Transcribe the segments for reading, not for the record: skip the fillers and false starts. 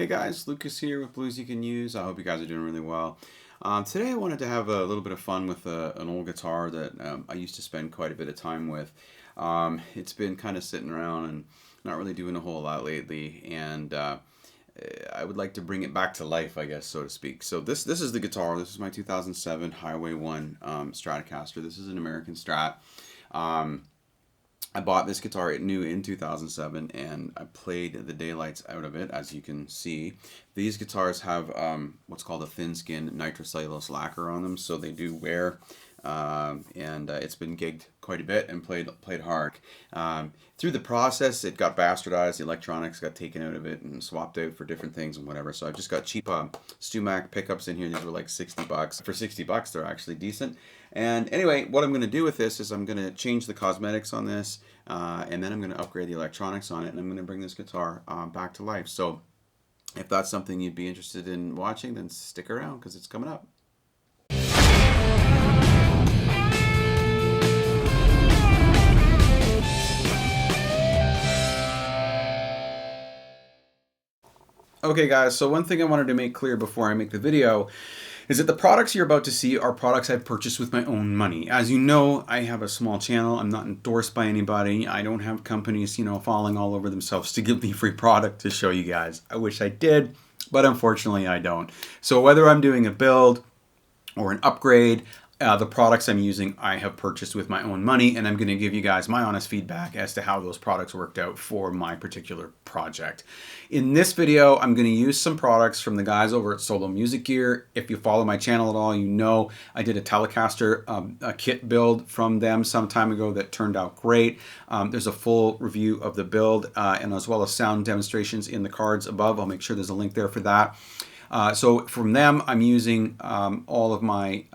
Hey guys, Lucas here with Blues You Can Use. I hope you guys are doing really well. Today I wanted to have a little bit of fun with an old guitar that I used to spend quite a bit of time with. It's been kind of sitting around and not really doing a whole lot lately, and I would like to bring it back to life, I guess, so to speak. So this is the guitar. This is my 2007 Highway One Stratocaster. This is an American Strat. I bought this guitar new in 2007 and I played the daylights out of it, as you can see. These guitars have what's called a thin skin nitrocellulose lacquer on them, so they do wear, and it's been gigged quite a bit and played hard. Through the process, it got bastardized. The electronics got taken out of it and swapped out for different things and whatever. So I just got cheap Stumac pickups in here. These were like 60 bucks. For 60 bucks, they're actually decent. And anyway, what I'm going to do with this is I'm going to change the cosmetics on this, and then I'm going to upgrade the electronics on it, and I'm going to bring this guitar back to life. So if that's something you'd be interested in watching, then stick around because it's coming up. Okay guys, so one thing I wanted to make clear before I make the video is that the products you're about to see are products I've purchased with my own money. As you know, I have a small channel. I'm not endorsed by anybody. I don't have companies, falling all over themselves to give me free product to show you guys. I wish I did, but unfortunately I don't. So whether I'm doing a build or an upgrade, the products I'm using I have purchased with my own money, and I'm going to give you guys my honest feedback as to how those products worked out for my particular project. In this video, I'm going to use some products from the guys over at Solo Music Gear. If you follow my channel at all, you know I did a Telecaster a kit build from them some time ago that turned out great. There's a full review of the build and as well as sound demonstrations in the cards above. I'll make sure there's a link there for that. So from them, I'm using all of my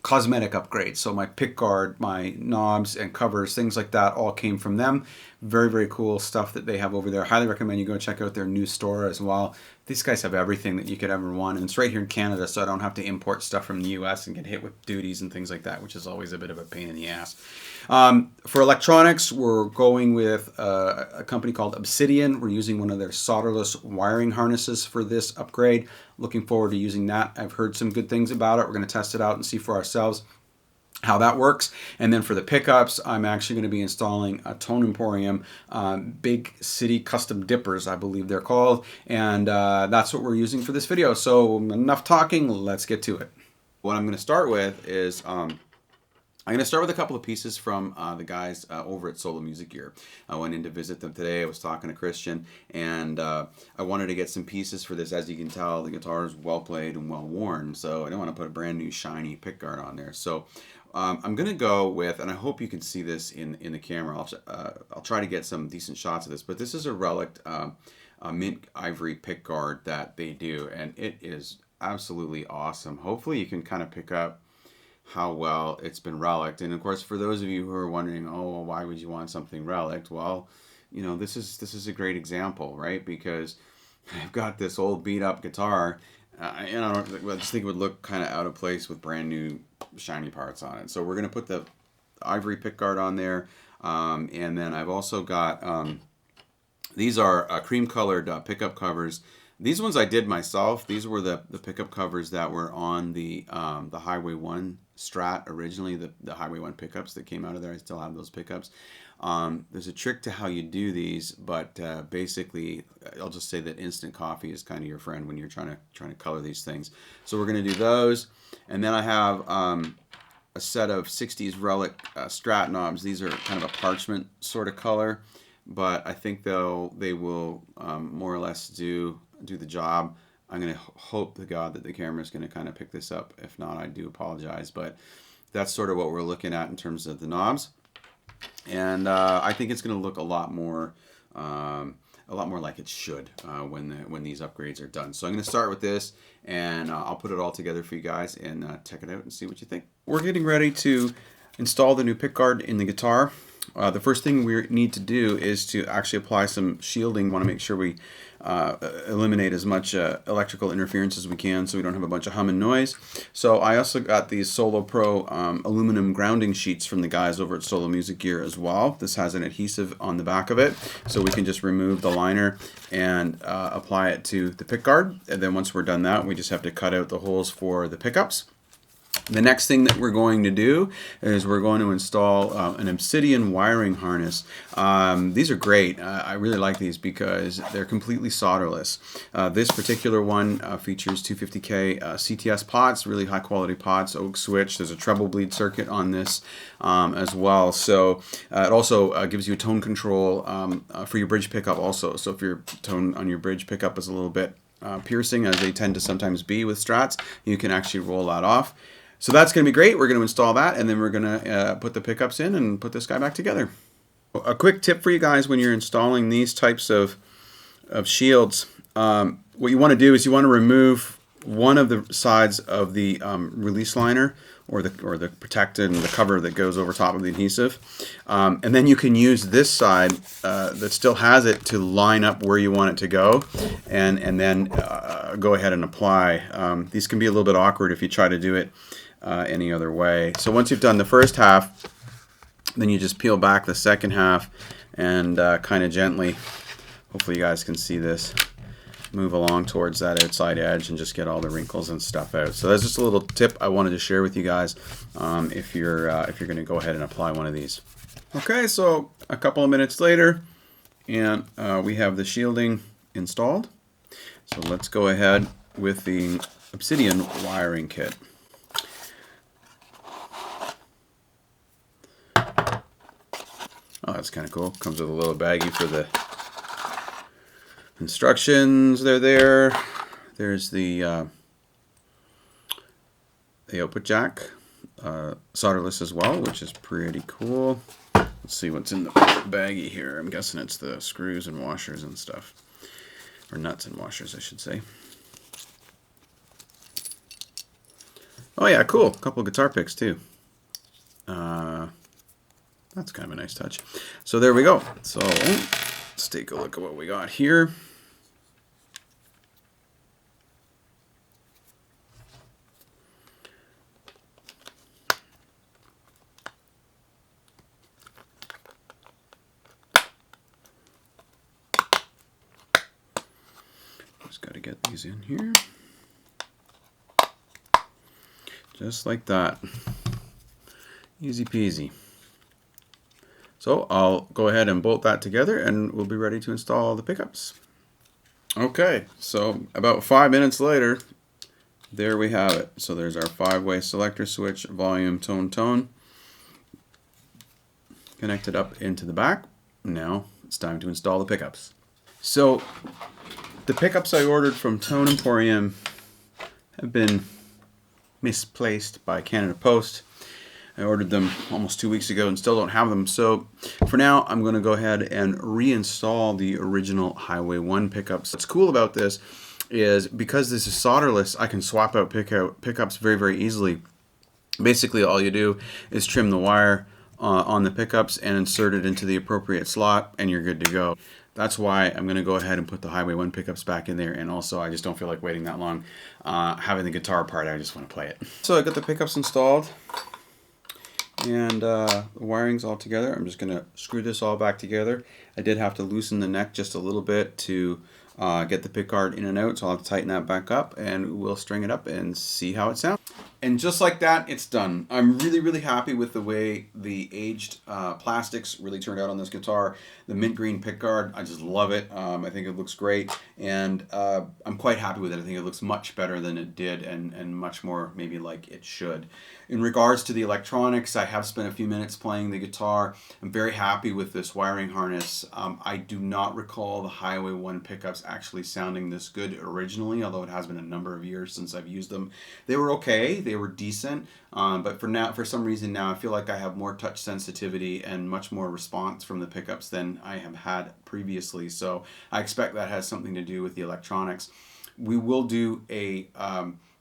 cosmetic upgrades. So my pickguard, my knobs and covers, things like that all came from them. Very, very cool stuff that they have over there. Highly recommend you go check out their new store as well. These guys have everything that you could ever want. And it's right here in Canada, so I don't have to import stuff from the US and get hit with duties and things like that, which is always a bit of a pain in the ass. For electronics, we're going with a company called Obsidian. We're using one of their solderless wiring harnesses for this upgrade. Looking forward to using that. I've heard some good things about it. We're going to test it out and see for ourselves how that works. And then for the pickups, I'm actually going to be installing a Tone Emporium Big City Custom Dippers, I believe they're called. And that's what we're using for this video. So enough talking, let's get to it. What I'm going to start with is I'm going to start with a couple of pieces from the guys over at Solo Music Gear. I went in to visit them today. I was talking to Christian, and I wanted to get some pieces for this. As you can tell, the guitar is well played and well worn, so I don't want to put a brand new shiny pickguard on there. So I'm going to go with, and I hope you can see this in the camera. I'll try to get some decent shots of this, but this is a Relic mint ivory pickguard that they do, and it is absolutely awesome. Hopefully you can kind of pick up how well it's been reliced. And of course, for those of you who are wondering, oh, well, why would you want something reliced? Well, this is a great example, right? Because I've got this old beat up guitar, and I just think it would look kind of out of place with brand new shiny parts on it. So we're gonna put the ivory pickguard on there, and then I've also got these are cream colored pickup covers. These ones I did myself. These were the pickup covers that were on the Highway One Strat originally, the Highway One pickups that came out of there. I still have those pickups. There's a trick to how you do these, but basically, I'll just say that instant coffee is kind of your friend when you're trying to color these things. So we're going to do those, and then I have a set of 60s Relic Strat knobs. These are kind of a parchment sort of color, but I think they will more or less do the job. I'm going to hope to God that the camera is going to kind of pick this up. If not, I do apologize, but that's sort of what we're looking at in terms of the knobs. And I think it's going to look a lot more like it should when these upgrades are done. So I'm going to start with this, and I'll put it all together for you guys and check it out and see what you think. We're getting ready to install the new pickguard in the guitar. The first thing we need to do is to actually apply some shielding. We want to make sure we eliminate as much electrical interference as we can so we don't have a bunch of hum and noise. So I also got these Solo Pro aluminum grounding sheets from the guys over at Solo Music Gear as well. This has an adhesive on the back of it, so we can just remove the liner and apply it to the pickguard. And then once we're done that, we just have to cut out the holes for the pickups. The next thing that we're going to do is we're going to install an Obsidian wiring harness. These are great. I really like these because they're completely solderless. This particular one features 250K CTS pots, really high quality pots, oak switch. There's a treble bleed circuit on this as well. So it also gives you a tone control for your bridge pickup also. So if your tone on your bridge pickup is a little bit piercing, as they tend to sometimes be with strats, you can actually roll that off. So that's going to be great. We're going to install that, and then we're going to put the pickups in and put this guy back together. A quick tip for you guys when you're installing these types of shields, what you want to do is you want to remove one of the sides of the release liner or the protected and the cover that goes over top of the adhesive, and then you can use this side that still has it to line up where you want it to go, and then go ahead and apply. These can be a little bit awkward if you try to do it any other way. So once you've done the first half, then you just peel back the second half and kind of gently, hopefully you guys can see this, move along towards that outside edge and just get all the wrinkles and stuff out. So that's just a little tip I wanted to share with you guys if you're going to go ahead and apply one of these. Okay, so a couple of minutes later, and we have the shielding installed. So let's go ahead with the Obsidian wiring kit. Oh, that's kind of cool. Comes with a little baggie for the instructions. They're there. There's the output jack, solderless as well, which is pretty cool. Let's see what's in the baggie here. I'm guessing it's the screws and washers and stuff, or nuts and washers, I should say. Oh yeah, cool. A couple of guitar picks too. That's kind of a nice touch. So there we go. So let's take a look at what we got here. Just got to get these in here. Just like that. Easy peasy. So I'll go ahead and bolt that together and we'll be ready to install the pickups. Okay, so about 5 minutes later, there we have it. So there's our 5-way selector switch, volume, tone, tone. Connected up into the back. Now it's time to install the pickups. So the pickups I ordered from Tone Emporium have been misplaced by Canada Post. I ordered them almost 2 weeks ago and still don't have them. So for now, I'm going to go ahead and reinstall the original Highway One pickups. What's cool about this is because this is solderless, I can swap out pickups very, very easily. Basically, all you do is trim the wire on the pickups and insert it into the appropriate slot, and you're good to go. That's why I'm going to go ahead and put the Highway One pickups back in there, and also I just don't feel like waiting that long having the guitar part. I just want to play it. So I got the pickups installed. And the wiring's all together. I'm just going to screw this all back together. I did have to loosen the neck just a little bit to get the pickguard in and out, so I'll have to tighten that back up and we'll string it up and see how it sounds. And just like that, it's done. I'm really, really happy with the way the aged plastics really turned out on this guitar. The mint green pickguard, I just love it. I think it looks great, and I'm quite happy with it. I think it looks much better than it did, and much more maybe like it should. In regards to the electronics, I have spent a few minutes playing the guitar. I'm very happy with this wiring harness. I do not recall the Highway One pickups actually sounding this good originally, although it has been a number of years since I've used them. They were okay. They were decent, but for some reason now I feel like I have more touch sensitivity and much more response from the pickups than I have had previously. So I expect that has something to do with the electronics. We will do a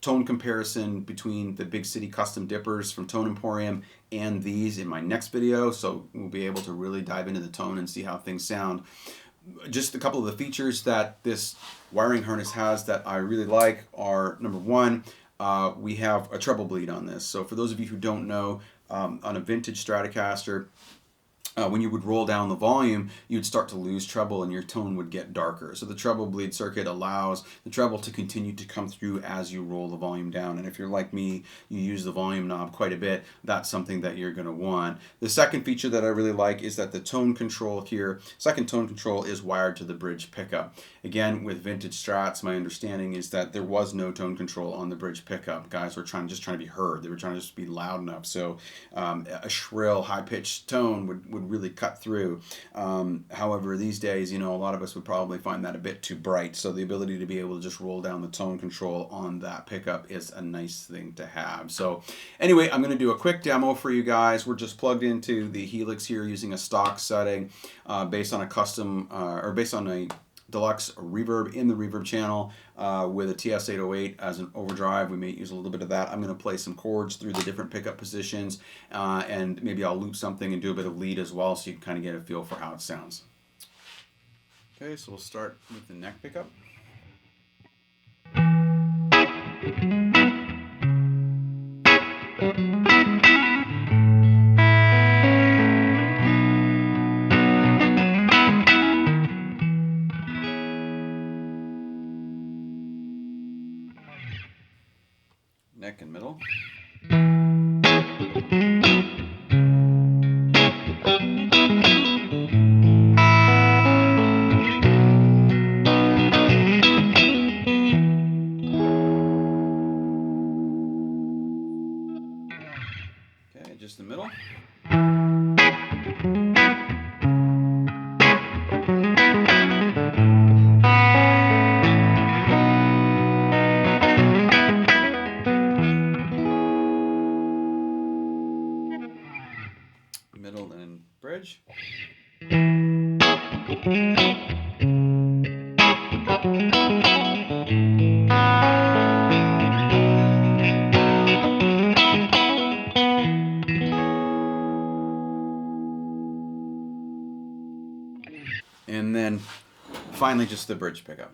tone comparison between the Big City custom dippers from Tone Emporium and these in my next video, so we'll be able to really dive into the tone and see how things sound. Just a couple of the features that this wiring harness has that I really like are, number one, we have a treble bleed on this. So for those of you who don't know, on a vintage Stratocaster, when you would roll down the volume, you'd start to lose treble and your tone would get darker. So the treble bleed circuit allows the treble to continue to come through as you roll the volume down. And if you're like me, you use the volume knob quite a bit, that's something that you're going to want. The second feature that I really like is that the tone control here, second tone control, is wired to the bridge pickup. Again, with vintage Strats, my understanding is that there was no tone control on the bridge pickup. Guys were just trying to be heard. They were trying to just be loud enough. So a shrill, high-pitched tone would really cut through. However, these days, a lot of us would probably find that a bit too bright. So the ability to be able to just roll down the tone control on that pickup is a nice thing to have. So anyway, I'm going to do a quick demo for you guys. We're just plugged into the Helix here using a stock setting based on a custom or based on a deluxe reverb in the reverb channel with a TS-808 as an overdrive. We may use a little bit of that. I'm going to play some chords through the different pickup positions and maybe I'll loop something and do a bit of lead as well so you can kind of get a feel for how it sounds. Okay, so we'll start with the neck pickup. Neck and middle. Okay, just the middle. Middle and bridge. And then finally just the bridge pickup.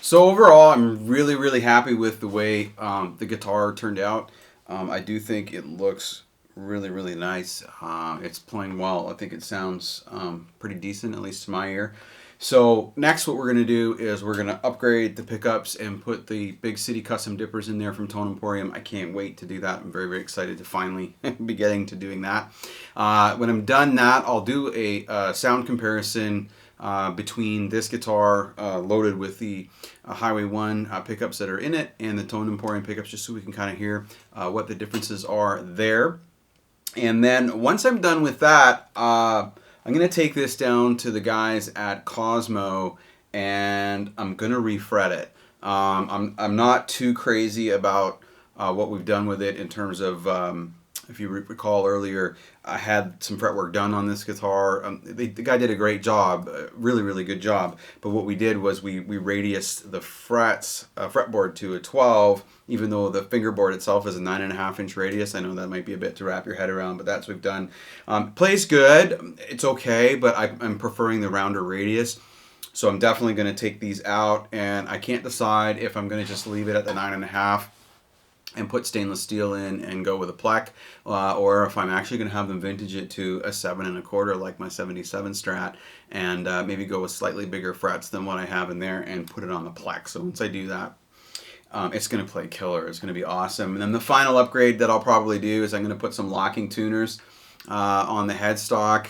So overall, I'm really happy with the way the guitar turned out. I do think it looks really nice. It's playing well. I think it sounds pretty decent, at least to my ear. So next what we're going to do is we're going to upgrade the pickups and put the Big City custom dippers in there from Tone Emporium. I can't wait to do that. I'm very excited to finally be getting to doing that. When I'm done that, I'll do a sound comparison between this guitar loaded with the Highway One pickups that are in it and the Tone Emporium pickups, just so we can kind of hear what the differences are there. And then once I'm done with that, I'm going to take this down to the guys at Cosmo and I'm going to refret it. I'm not too crazy about what we've done with it in terms of, if you recall earlier, I had some fretwork done on this guitar. The guy did a great job, really good job. But what we did was we radiused the frets, fretboard to a 12, even though the fingerboard itself is a 9.5-inch radius. I know that might be a bit to wrap your head around, but that's what we've done. Plays good, it's okay, but I'm preferring the rounder radius. So I'm definitely going to take these out, and I can't decide if I'm going to just leave it at the 9.5 and put stainless steel in and go with a plek, or if I'm actually going to have them vintage it to a 7.25 like my 77 Strat, and maybe go with slightly bigger frets than what I have in there and put it on the plek. So once I do that, it's going to play killer. It's going to be awesome. And then the final upgrade that I'll probably do is I'm going to put some locking tuners on the headstock.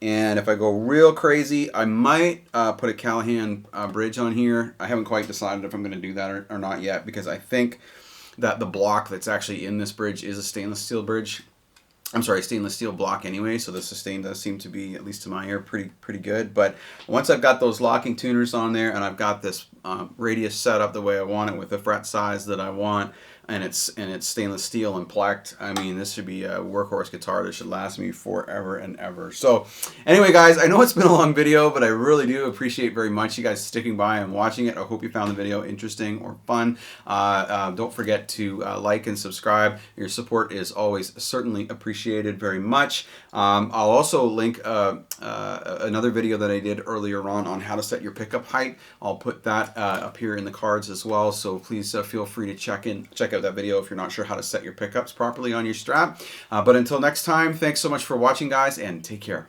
And if I go real crazy, I might put a Callahan bridge on here. I haven't quite decided if I'm going to do that or not yet, because I think that the block that's actually in this bridge is a stainless steel bridge. I'm sorry, stainless steel block anyway, so the sustain does seem to be, at least to my ear, pretty good. But once I've got those locking tuners on there and I've got this radius set up the way I want it with the fret size that I want, and it's stainless steel and pleked, I mean, this should be a workhorse guitar that should last me forever and ever. So anyway, guys, I know it's been a long video, but I really do appreciate very much you guys sticking by and watching it. I hope you found the video interesting or fun. Don't forget to like and subscribe. Your support is always certainly appreciated very much. I'll also link another video that I did earlier on how to set your pickup height. I'll put that up here in the cards as well, so please feel free to check out that video if you're not sure how to set your pickups properly on your Strat. But until next time, thanks so much for watching, guys, and take care.